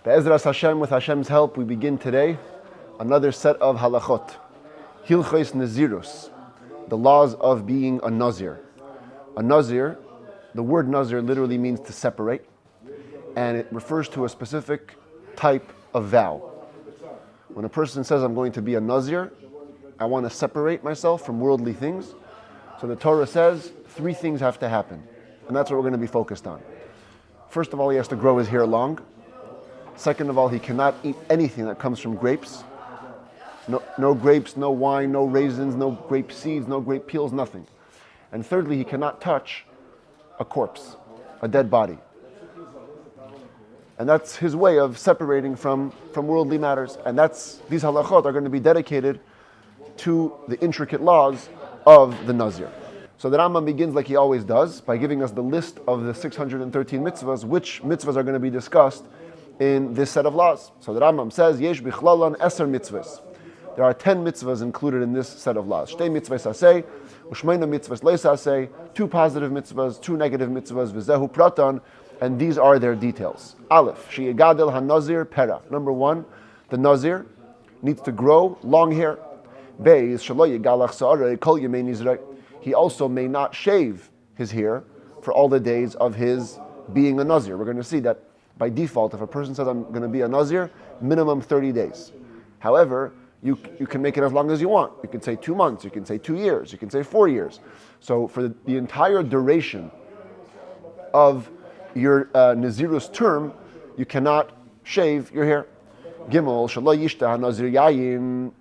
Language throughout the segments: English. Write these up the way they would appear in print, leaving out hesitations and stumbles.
Be'ezras Hashem, with Hashem's help, we begin today another set of halachot. Hilchos Nezirus, the laws of being a Nazir. A Nazir, the word Nazir literally means to separate, and it refers to a specific type of vow. When a person says, I'm going to be a Nazir, I want to separate myself from worldly things, so the Torah says three things have to happen, and that's what we're going to be focused on. First of all, he has to grow his hair long. Second of all, he cannot eat anything that comes from grapes. No grapes, no wine, no raisins, no grape seeds, no grape peels, nothing. And thirdly, he cannot touch a corpse, a dead body. And that's his way of separating from worldly matters. And these halachot are going to be dedicated to the intricate laws of the Nazir. So the Rambam begins like he always does by giving us the list of the 613 mitzvahs, which mitzvahs are going to be discussed in this set of laws. So the Rambam says, Yesh bichlalan eser mitzvahs. There are 10 mitzvahs included in this set of laws. Shtei mitzvahs aseh, u'shmeina mitzvahs leis aseh, 2 positive mitzvahs, 2 negative mitzvahs, v'zehu pratan, and these are their details. Aleph, sheyegadel ha-nazir pera. Number 1, the Nazir needs to grow long hair. Beis shelo yegalach sa'arei kol yemei nizrei. He also may not shave his hair for all the days of his being a Nazir. We're going to see that by default, if a person says, I'm going to be a Nazir, minimum 30 days. However, you can make it as long as you want. You can say 2 months, you can say 2 years, you can say 4 years. So for the entire duration of your Nezirus term, you cannot shave your hair. Gimel, shelo yishta ha-nazir yayin.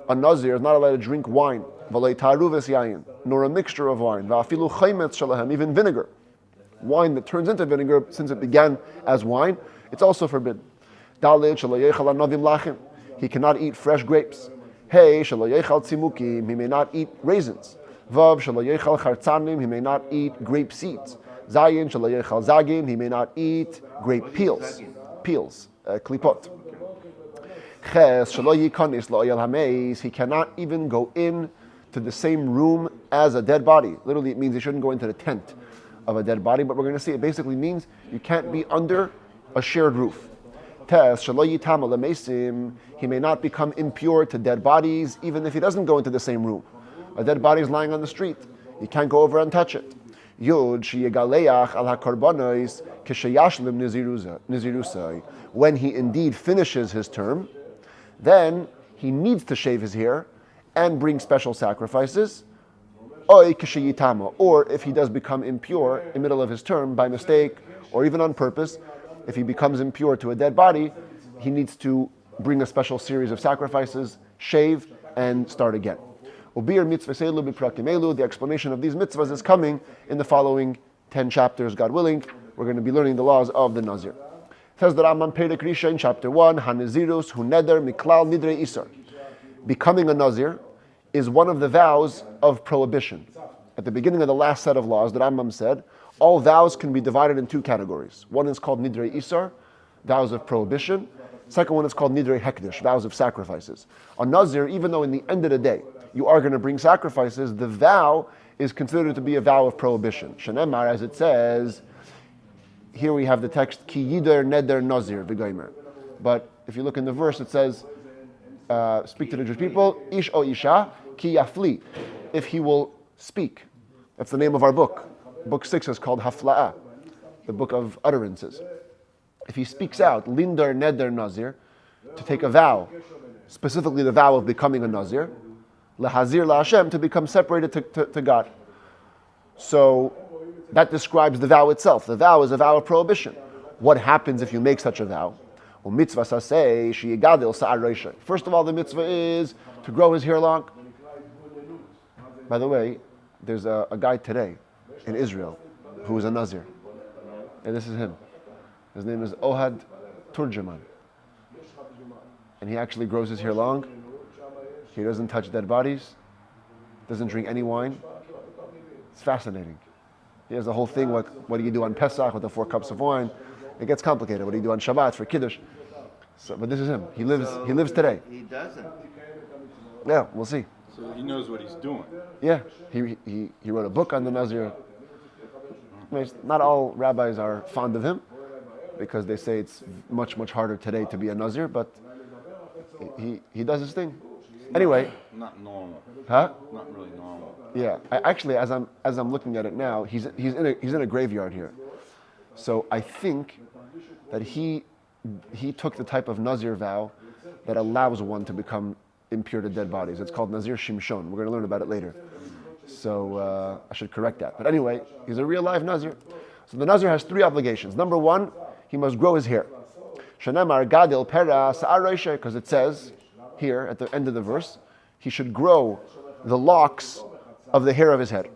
A Nazir is not allowed to drink wine, v'lo taruves yayin, nor a mixture of wine, v'afilu chaymetz shalahem, even vinegar. Wine that turns into vinegar, since it began as wine, it's also forbidden. Daled shelo yechal anavim lachim. He cannot eat fresh grapes. Hey shelo yechal tzimukim. He may not eat raisins. Vav shelo yechal chartzanim. He may not eat grape seeds. Zayin shelo yechal zagin. He may not eat grape peels, klipot. Ches shelo yikanis lo'ayel hameis. He cannot even go in to the same room as a dead body. Literally, it means he shouldn't go into the tent of a dead body, but we're going to see it basically means you can't be under a shared roof. Tes shelo yitama lemesim. He may not become impure to dead bodies, even if he doesn't go into the same room. A dead body is lying on the street. You can't go over and touch it. Yud sheyegaleach al hakorbanos kesheyashlim nezirusai. When he indeed finishes his term, then he needs to shave his hair and bring special sacrifices. Or if he does become impure in the middle of his term by mistake or even on purpose, if he becomes impure to a dead body, he needs to bring a special series of sacrifices, shave, and start again. The explanation of these mitzvahs is coming in the following 10 chapters, God willing. We're going to be learning the laws of the Nazir. It says the Rambam Perek Risha in chapter 1, Ha-Nezirus hu neder miklal nidrei isar. Becoming a Nazir is one of the vows of prohibition. At the beginning of the last set of laws, the Rambam said, all vows can be divided in 2 categories. One is called Nidrei Isar, vows of prohibition. Second one is called Nidrei Hekdesh, vows of sacrifices. A Nazir, even though in the end of the day you are going to bring sacrifices, the vow is considered to be a vow of prohibition. Shenemar, as it says, here we have the text, Ki yider neder Nazir v'goymer. But if you look in the verse, it says, speak to the Jewish people, Ish o Isha, Ki yafli, if he will speak. That's the name of our book. Book 6 is called Hafla'ah, the book of utterances. If he speaks out, Lindar Neder Nazir, to take a vow, specifically the vow of becoming a Nazir, Lahazir La Hashem, to become separated to God. So that describes the vow itself. The vow is a vow of prohibition. What happens if you make such a vow? First of all, the mitzvah is to grow his hair long. By the way, there's a guy today in Israel who is a Nazir. And this is him. His name is Ohad Turjaman. And he actually grows his hair long. He doesn't touch dead bodies. Doesn't drink any wine. It's fascinating. He has the whole thing, what do you do on Pesach with the 4 cups of wine? It gets complicated. What do you do on Shabbat for Kiddush? So, but this is him. He lives today. He doesn't. Yeah, we'll see. So he knows what he's doing. Yeah, he wrote a book on the Nazir. I mean, not all rabbis are fond of him, because they say it's much, much harder today to be a Nazir, but he does his thing. Anyway. Not normal. Huh? Not really normal. Yeah. Actually, as I'm looking at it now, he's in a graveyard here. So I think that he took the type of Nazir vow that allows one to become impure to dead bodies. It's called Nazir Shimshon. We're going to learn about it later. So I should correct that. But anyway, he's a real live Nazir. So the Nazir has 3 obligations. Number 1, he must grow his hair. Shanamar Gadil Pera Sa'aroisha, because it says here at the end of the verse, he should grow the locks of the hair of his head.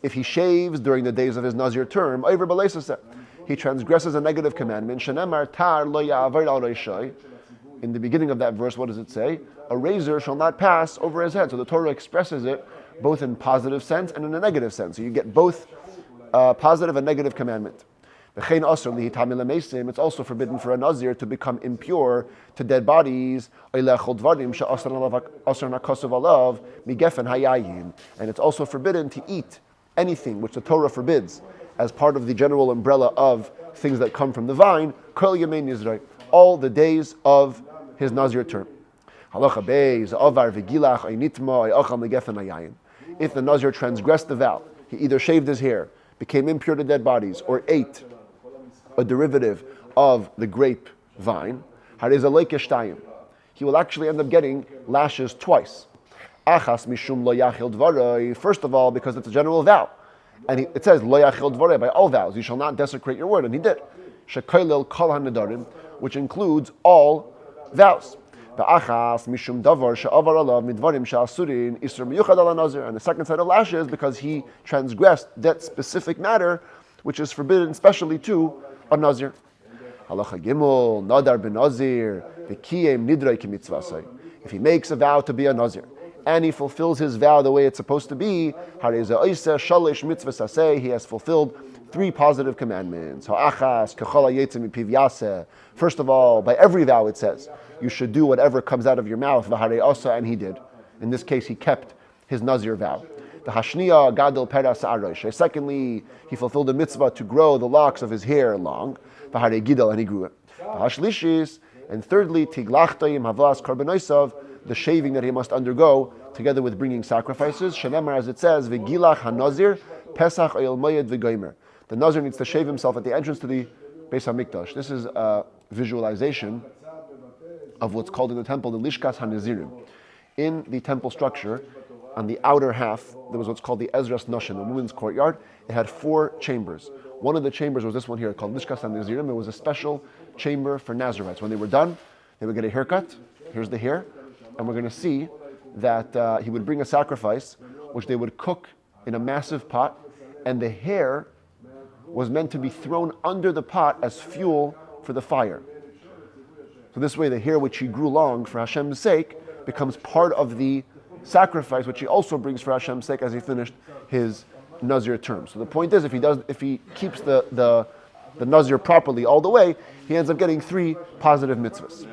If he shaves during the days of his Nazir term, he transgresses a negative commandment. In the beginning of that verse, what does it say? A razor shall not pass over his head. So the Torah expresses it both in positive sense and in a negative sense. So you get both positive and negative commandment. It's also forbidden for a Nazir to become impure to dead bodies. And it's also forbidden to eat anything which the Torah forbids as part of the general umbrella of things that come from the vine, all the days of his Nazir term. If the Nazir transgressed the vow, he either shaved his hair, became impure to dead bodies, or ate a derivative of the grape vine, he will actually end up getting lashes twice. First of all, because it's a general vow. And it says, Lo yachil dvarei, by all vows, you shall not desecrate your word. And he did. Shekoilel kol hanadarim, which includes all vows. And the second set of lashes, because he transgressed that specific matter, which is forbidden especially to a Nazir. Halacha Gimel, Nadar ben Nazir, v'kiyem nidrei k'mitzvasai. If he makes a vow to be a Nazir, and he fulfills his vow the way it's supposed to be, he has fulfilled 3 positive commandments. First of all, by every vow it says, you should do whatever comes out of your mouth, and he did. In this case, he kept his Nazir vow. Secondly, he fulfilled the mitzvah to grow the locks of his hair long, and he grew it. And thirdly, the shaving that he must undergo, together with bringing sacrifices. Shenemar, as it says, V'gilach hanazir, Pesach oyel moyed v'goymer. The Nazir needs to shave himself at the entrance to the Beis HaMikdash. This is a visualization of what's called in the temple the Lishkas HaNazirim. In the temple structure, on the outer half, there was what's called the Ezras Noshin, the women's courtyard. It had 4 chambers. One of the chambers was this one here, called Lishkas HaNazirim. It was a special chamber for Nazirites. When they were done, they would get a haircut. Here's the hair. And we're going to see that he would bring a sacrifice, which they would cook in a massive pot, and the hair was meant to be thrown under the pot as fuel for the fire. So this way, the hair which he grew long for Hashem's sake becomes part of the sacrifice, which he also brings for Hashem's sake as he finished his Nazir term. So the point is, if he keeps the Nazir properly all the way, he ends up getting 3 positive mitzvahs.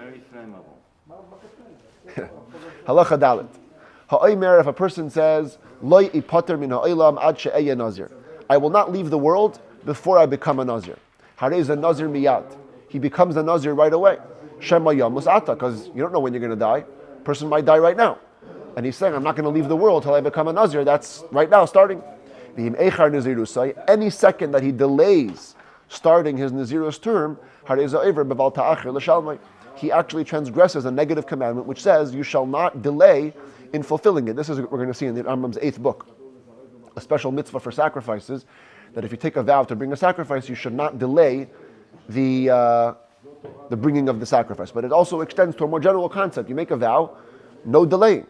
Halacha Dalet. Ha'omer, if a person says, Loi ipater min ha'olam ad she'eya Nazir. I will not leave the world before I become a Nazir. Harei a Nazir miyad. He becomes a Nazir right away. Shema yamus ata, because you don't know when you're going to die. A person might die right now. And he's saying, I'm not going to leave the world till I become a Nazir. That's right now, starting. V'im eichar Nezirus, any second that he delays starting his Nezirus term, harei za'ever beval ta'achir l'shalmai. He actually transgresses a negative commandment which says you shall not delay in fulfilling it. This is what we're going to see in the Rambam's 8th book. A special mitzvah for sacrifices, that if you take a vow to bring a sacrifice, you should not delay the bringing of the sacrifice. But it also extends to a more general concept. You make a vow, no delaying.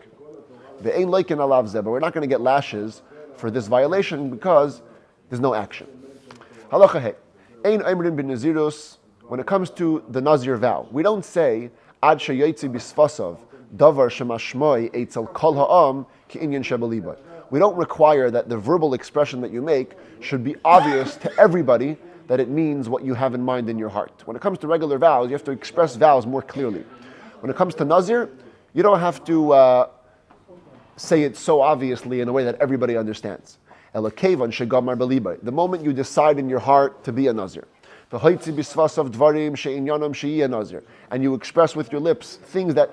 But we're not going to get lashes for this violation because there's no action. Halacha hey. Ein oimrin bin Nezirus. When it comes to the Nazir vow, we don't say ad sheyotzi bisfasav davar shemashmoi eitzel kol ha'am ki inyan shebaliba. We don't require that the verbal expression that you make should be obvious to everybody that it means what you have in mind in your heart. When it comes to regular vows, you have to express vows more clearly. When it comes to Nazir, you don't have to say it so obviously in a way that everybody understands. Elakevan shegamar belibai. The moment you decide in your heart to be a Nazir. V'hoitzi bisvasav dvarim she'inyanam she'iyeh Nazir. And you express with your lips things that,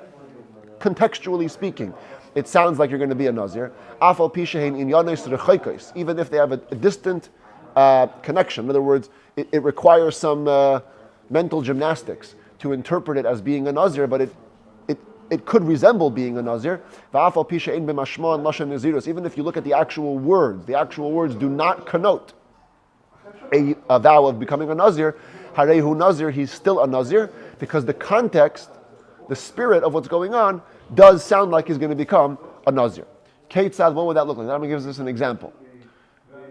contextually speaking, it sounds like you're going to be a Nazir. Afal pi she'hein inyanos rechoikos. Even if they have a distant connection. In other words, it requires some mental gymnastics to interpret it as being a Nazir, but it could resemble being a Nazir. Even if you look at the actual words do not connote a vow of becoming a Nazir. Harehu Nazir, he's still a Nazir, because the context, the spirit of what's going on, does sound like he's going to become a Nazir. Keitzad, what would that look like? Rambam gives us an example.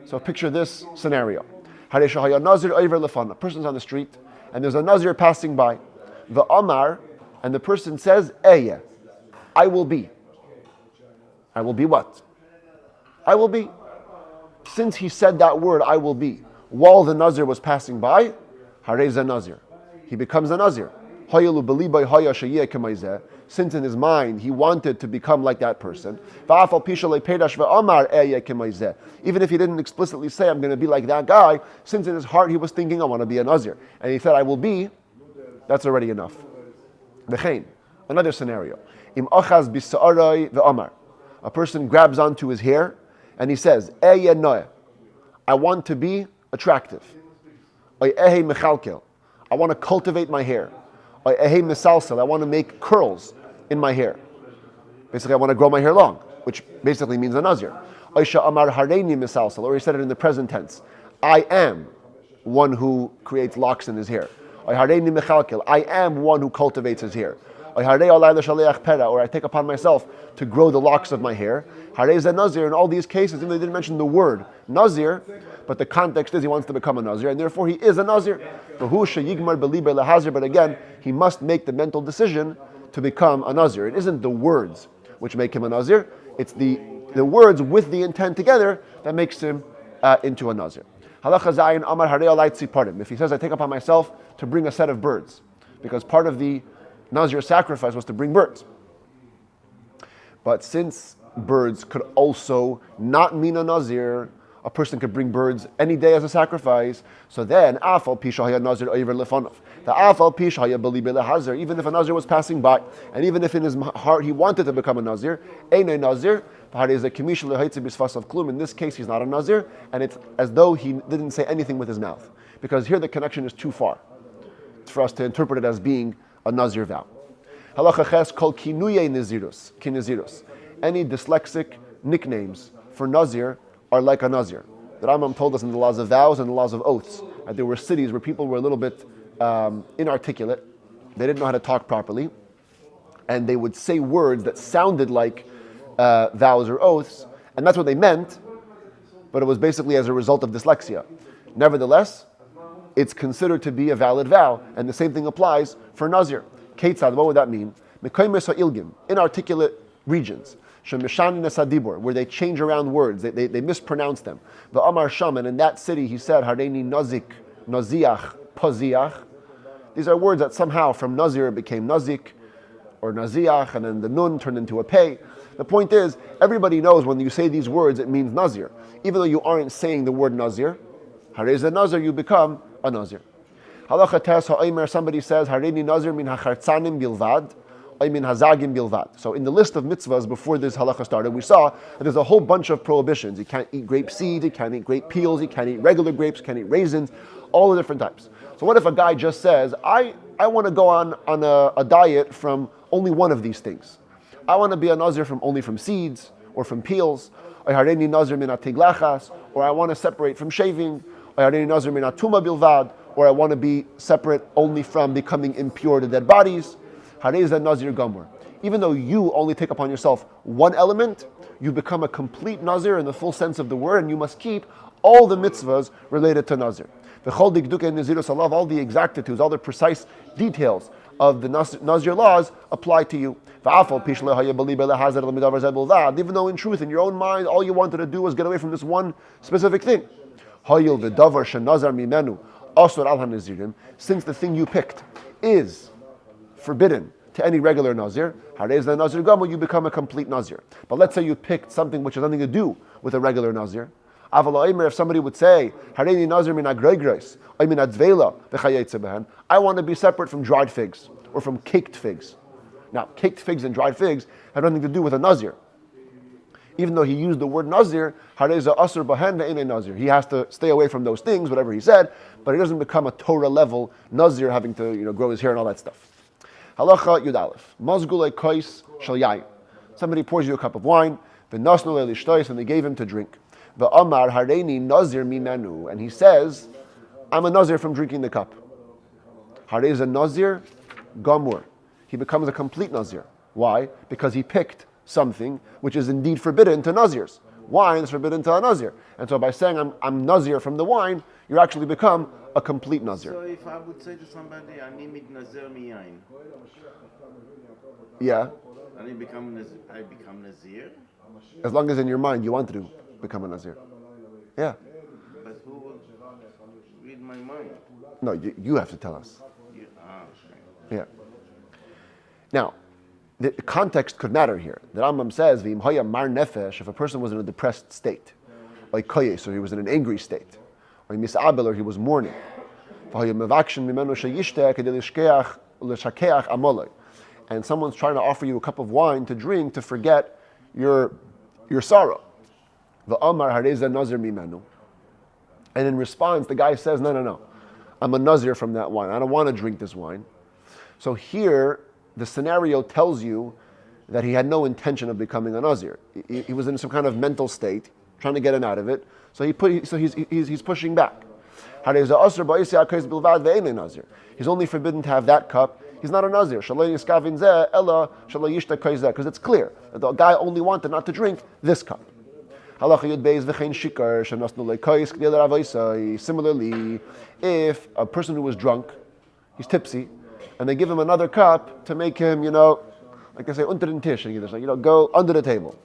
So picture this scenario. A person's on the street, and there's a Nazir passing by. The Amar, and the person says, Eye, I will be. I will be what? I will be. Since he said that word, I will be, while the Nazir was passing by, Hareza Nazir. He becomes a Nazir. Since in his mind he wanted to become like that person. Even if he didn't explicitly say, I'm going to be like that guy, since in his heart he was thinking, I want to be a Nazir. And he said, I will be, that's already enough. Another scenario. A person grabs onto his hair and he says, I want to be attractive. I want to cultivate my hair. I want to make curls in my hair. Basically, I want to grow my hair long, which basically means a Nazir. Or he said it in the present tense. I am one who creates locks in his hair. I am one who cultivates his hair. Or I take upon myself to grow the locks of my hair. Nazir, in all these cases, even though they didn't mention the word Nazir, but the context is he wants to become a Nazir, and therefore he is a Nazir. But again, he must make the mental decision to become a Nazir. It isn't the words which make him a Nazir, it's the words with the intent together that makes him into a Nazir. If he says, I take upon myself to bring a set of birds, because part of the Nazir sacrifice was to bring birds. But since birds could also not mean a Nazir, a person could bring birds any day as a sacrifice. So then, even if a Nazir was passing by, and even if in his heart he wanted to become a Nazir, in this case he's not a Nazir, and it's as though he didn't say anything with his mouth. Because here the connection is too far for us to interpret it as being a Nazir vow. Halacha ches kol kinuyei Nezirus. Any dyslexic nicknames for Nazir are like a Nazir. The Rambam told us in the laws of vows and the laws of oaths that there were cities where people were a little bit inarticulate. They didn't know how to talk properly. And they would say words that sounded like vows or oaths. And that's what they meant. But it was basically as a result of dyslexia. Nevertheless, it's considered to be a valid vow. And the same thing applies for Nazir. Keitzad, what would that mean? Inarticulate regions. Where they change around words, they mispronounce them. The Amar Sham, and in that city he said, Hareini Nazik, Naziach, Paziach. These are words that somehow from Nazir became Nazik, or Naziach, and then the Nun turned into a Pei. The point is, everybody knows when you say these words, it means Nazir. Even though you aren't saying the word Nazir, Hareza Nazir, you become a Nazir. Halacha tes ha'omer, somebody says, Hareini Nazir min hachartzanim bilvad, I mean hazagim bilvad. So in the list of mitzvahs before this halacha started, we saw that there's a whole bunch of prohibitions. You can't eat grape seeds, you can't eat grape peels, you can't eat regular grapes, you can't eat raisins, all the different types. So what if a guy just says, I want to go on a diet from only one of these things. I want to be a Nazir only from seeds or from peels. Or I want to separate from shaving. Or I want to be separate only from becoming impure to dead bodies. Nazir Gamur. Even though you only take upon yourself one element, you become a complete Nazir in the full sense of the word, and you must keep all the mitzvahs related to Nazir. All the exactitudes, all the precise details of the Nazir laws apply to you. Even though in truth, in your own mind, all you wanted to do was get away from this one specific thing. Since the thing you picked is forbidden to any regular Nazir, you become a complete Nazir. But let's say you picked something which has nothing to do with a regular Nazir. If somebody would say, Hareini Nazir min agregres, I min adzvela v'chayetze behen, I want to be separate from dried figs or from caked figs. Now, caked figs and dried figs have nothing to do with a Nazir. Even though he used the word Nazir, Hareza Asr Bahen ve'ene Nazir. He has to stay away from those things, whatever he said, but he doesn't become a Torah level Nazir having to grow his hair and all that stuff. Halacha Yud Aleph. Mazgulei kois shel yayin. Somebody pours you a cup of wine, v'nasnu le'lishtois, and they gave him to drink. V'amar hareini Nazir mimenu. And he says, I'm a Nazir from drinking the cup. Hareza Nazir Gamur. He becomes a complete Nazir. Why? Because he picked something which is indeed forbidden to Nazirs. Wine is forbidden to a Nazir. And so by saying I'm Nazir from the wine, you actually become a complete Nazir. So if I would say to somebody, I need Nazir miyain, Yeah. and I become Nazir, As long as in your mind you want to become a Nazir. Yeah. but who will read my mind? No, you have to tell us. Okay. Yeah. Now, the context could matter here. The Rambam says, "V'im haya mar nefesh," if a person was in a depressed state, like koyes, or he was in an angry state, or misabel, or he was mourning, and someone's trying to offer you a cup of wine to drink to forget your sorrow. And in response, the guy says, no, I'm a Nazir from that wine. I don't want to drink this wine. So here, the scenario tells you that he had no intention of becoming a Nazir. He was in some kind of mental state, trying to get him out of it. So he's pushing back. He's only forbidden to have that cup. He's not a Nazir. Because it's clear that the guy only wanted not to drink this cup. Similarly, if a person who was drunk, he's tipsy, and they give him another cup to make him, like they say, unter den Tisch in Yiddish, go under the table.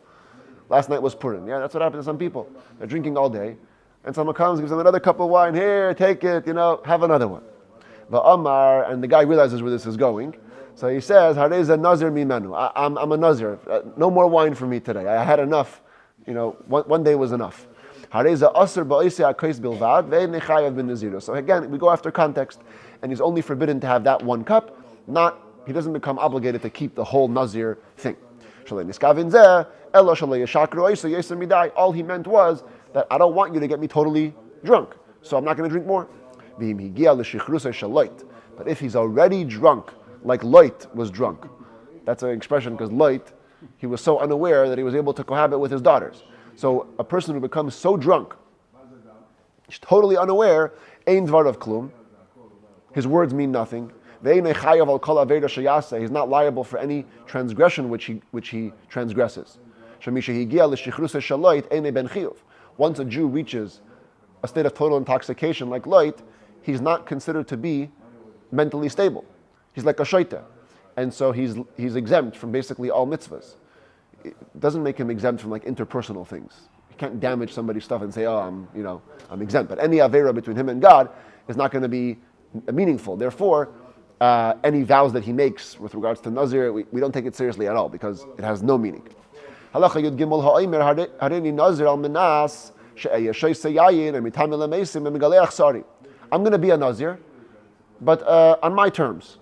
Last night was Purim. Yeah, that's what happened to some people. They're drinking all day, and someone comes, gives them another cup of wine. Here, take it, have another one. Va'amar, and the guy realizes where this is going. So he says, Hareza Nazir mimenu. I'm a Nazir. No more wine for me today. I had enough. One day was enough. Hareza Asr ba'isei akais bilvad ve'en nechayav ben Nezirus. So again, we go after context, and he's only forbidden to have that one cup. He doesn't become obligated to keep the whole Nazir thing. All he meant was that I don't want you to get me totally drunk, so I'm not going to drink more. But if he's already drunk, like Lot was drunk, that's an expression because Lot, he was so unaware that he was able to cohabit with his daughters. So a person who becomes so drunk, he's totally unaware, ein dvar of klum, his words mean nothing. He's not liable for any transgression which he transgresses. Once a Jew reaches a state of total intoxication like Lot, he's not considered to be mentally stable. He's like a shaita. And so he's exempt from basically all mitzvahs. It doesn't make him exempt from like interpersonal things. You can't damage somebody's stuff and say, I'm exempt. But any avera between him and God is not going to be meaningful. Therefore, any vows that he makes with regards to Nazir, we don't take it seriously at all because it has no meaning. Halacha Yud Gimel Ha'omer Hareini Nazir al Menas she'ayashay seyayin and mitam elamesim and megaleach sari. I'm going to be a Nazir, but on my terms.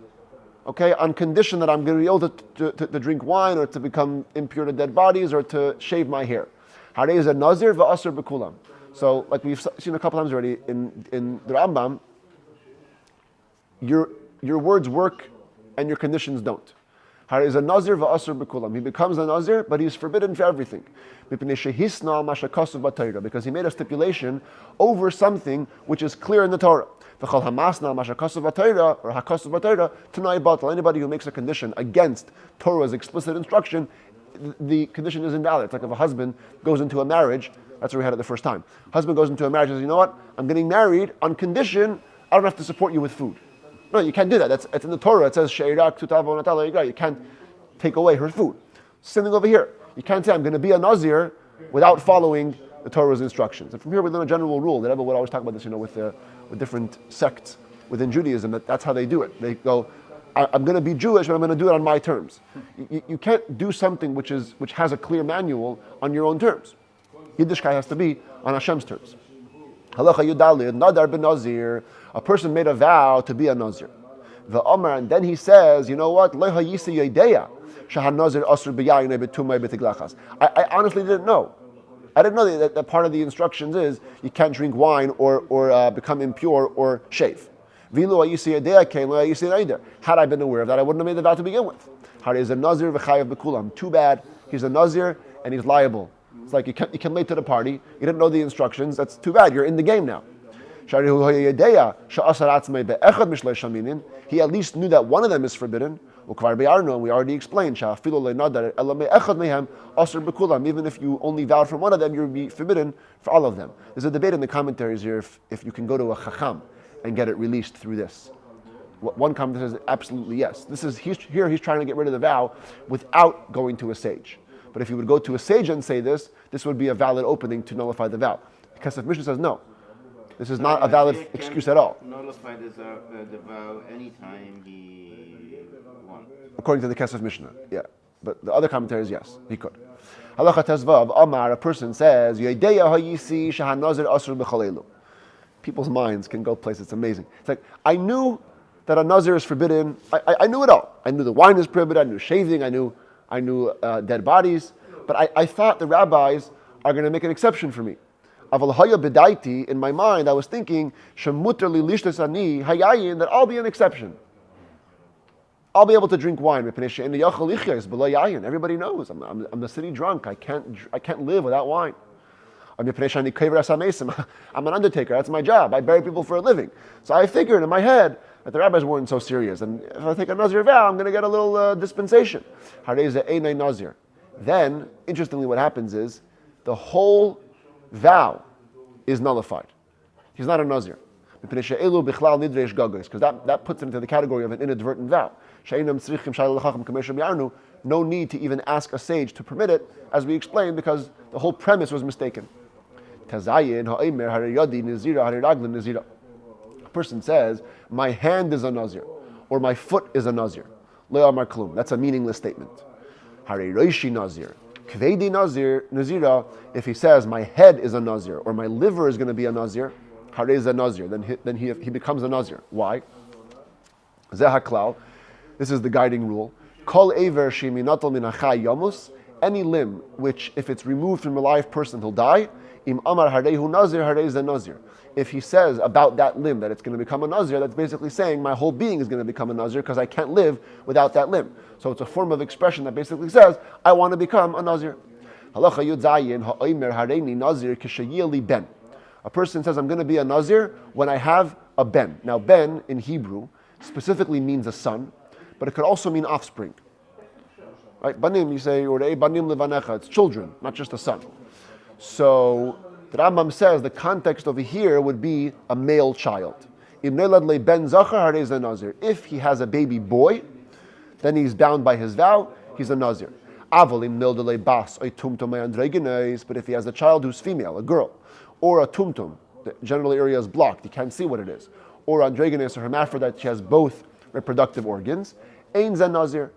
Okay, on condition that I'm going to be able to drink wine or to become impure to dead bodies or to shave my hair. Harei is a Nazir v'asr b'kulam. So, like we've seen a couple times already in the Rambam, your words work and your conditions don't. Harei is a Nazir v'asr b'kulam. He becomes a Nazir, but he's forbidden for everything. Because he made a stipulation over something which is clear in the Torah. Anybody who makes a condition against Torah's explicit instruction, the condition is invalid. It's like if a husband goes into a marriage, that's what we had it the first time. Husband goes into a marriage and says, you know what, I'm getting married on condition I don't have to support you with food. No, you can't do that. It's in the Torah. It says, you can't take away her food. Same thing over here. You can't say, I'm going to be a Nazir without following the Torah's instructions. And from here we learn a general rule. The Rebbe would always talk about this, with different sects within Judaism. That's how they do it. They go, I'm going to be Jewish, but I'm going to do it on my terms. You can't do something which has a clear manual on your own terms. Yiddishkeit has to be on Hashem's terms. Halacha Yudalid, Nadar ben Nazir, a person made a vow to be a Nazir. The Omar, and then he says, you know what? I honestly didn't know. I didn't know that part of the instructions is you can't drink wine or become impure or shave. Had I been aware of that, I wouldn't have made the vow to begin with. Too bad, he's a Nazir and he's liable. It's like you came late to the party, you didn't know the instructions, that's too bad, you're in the game now. He at least knew that one of them is forbidden. And we already explained, even if you only vowed from one of them, you'll be forbidden for all of them. There's a debate in the commentaries here if you can go to a chacham and get it released through this. One commentator says absolutely yes. He's trying to get rid of the vow without going to a sage. But if you would go to a sage and say this would be a valid opening to nullify the vow. Because if Mishnah says no, this is not a valid excuse at all. Nullify the vow anytime he wants. According to the Kesef Mishnah, yeah. But the other commentaries, yes, he could. Halacha Tezvav, Amar, a person says, people's minds can go places, it's amazing. It's like, I knew that a Nazir is forbidden, I knew it all. I knew the wine is prohibited, I knew shaving, I knew dead bodies, but I thought the rabbis are going to make an exception for me. In my mind, I was thinking that I'll be an exception. I'll be able to drink wine. Everybody knows I'm the city drunk. I can't live without wine. I'm an undertaker. That's my job. I bury people for a living. So I figured in my head that the rabbis weren't so serious. And if I take a Nazir vow, I'm going to get a little dispensation. Then, interestingly, what happens is the whole vow is nullified. He's not a Nazir. Because that puts him into the category of an inadvertent vow. No need to even ask a sage to permit it, as we explained, because the whole premise was mistaken. A person says, my hand is a Nazir, or my foot is a Nazir. That's a meaningless statement. Kvedi Nazira, if he says my head is a Nazir or my liver is going to be a Nazir, Harez a Nazir, then he becomes a Nazir. Why? Zehaklal. This is the guiding rule. Kol Ever Sheminatal Minachai Yamus. Any limb which, if it's removed from a live person, he'll die. Im Amar Harehu Nazir, Harez a Nazir. If he says about that limb that it's going to become a Nazir, that's basically saying my whole being is going to become a Nazir because I can't live without that limb. So it's a form of expression that basically says, I want to become a Nazir. Halacha Yud Zayin ha'omer hareini Nazir k'sheyili ben. A person says, I'm going to be a Nazir when I have a ben. Now, ben in Hebrew specifically means a son, but it could also mean offspring. Right? Banim, you say, or banim levanecha, it's children, not just a son. So the Rambam says the context over here would be a male child. If he has a baby boy, then he's bound by his vow, he's a Nazir. But if he has a child who's female, a girl, or a tumtum, the genital area is blocked, you can't see what it is, or androgynous or hermaphrodite, she has both reproductive organs, Ein Zen Nazir.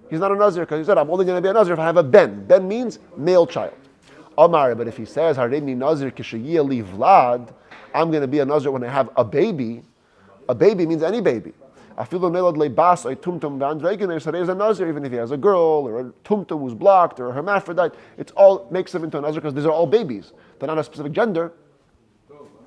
He's not a Nazir because he said, I'm only going to be a Nazir if I have a ben. Ben means male child. Omar, but if he says, Hareini Nazir kishayili vlad, I'm going to be a Nazir when I have a baby means any baby. Afilu nelad lebas a tumtum vandregenes, Harez a Nazir, even if he has a girl or a tumtum who's blocked or a hermaphrodite, it's all makes him into a Nazir because these are all babies. They're not a specific gender.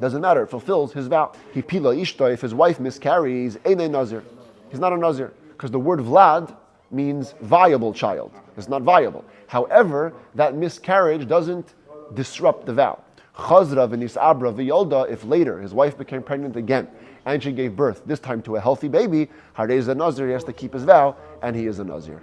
Doesn't matter. It fulfills his vow. He pila ishta, if his wife miscarries, ein a Nazir. He's not a Nazir because the word vlad means viable child. It's not viable. However, that miscarriage doesn't disrupt the vow. Chazra v'nisabra v'yolda, if later his wife became pregnant again and she gave birth, this time to a healthy baby, Harez a Nazir, he has to keep his vow, and he is a Nazir.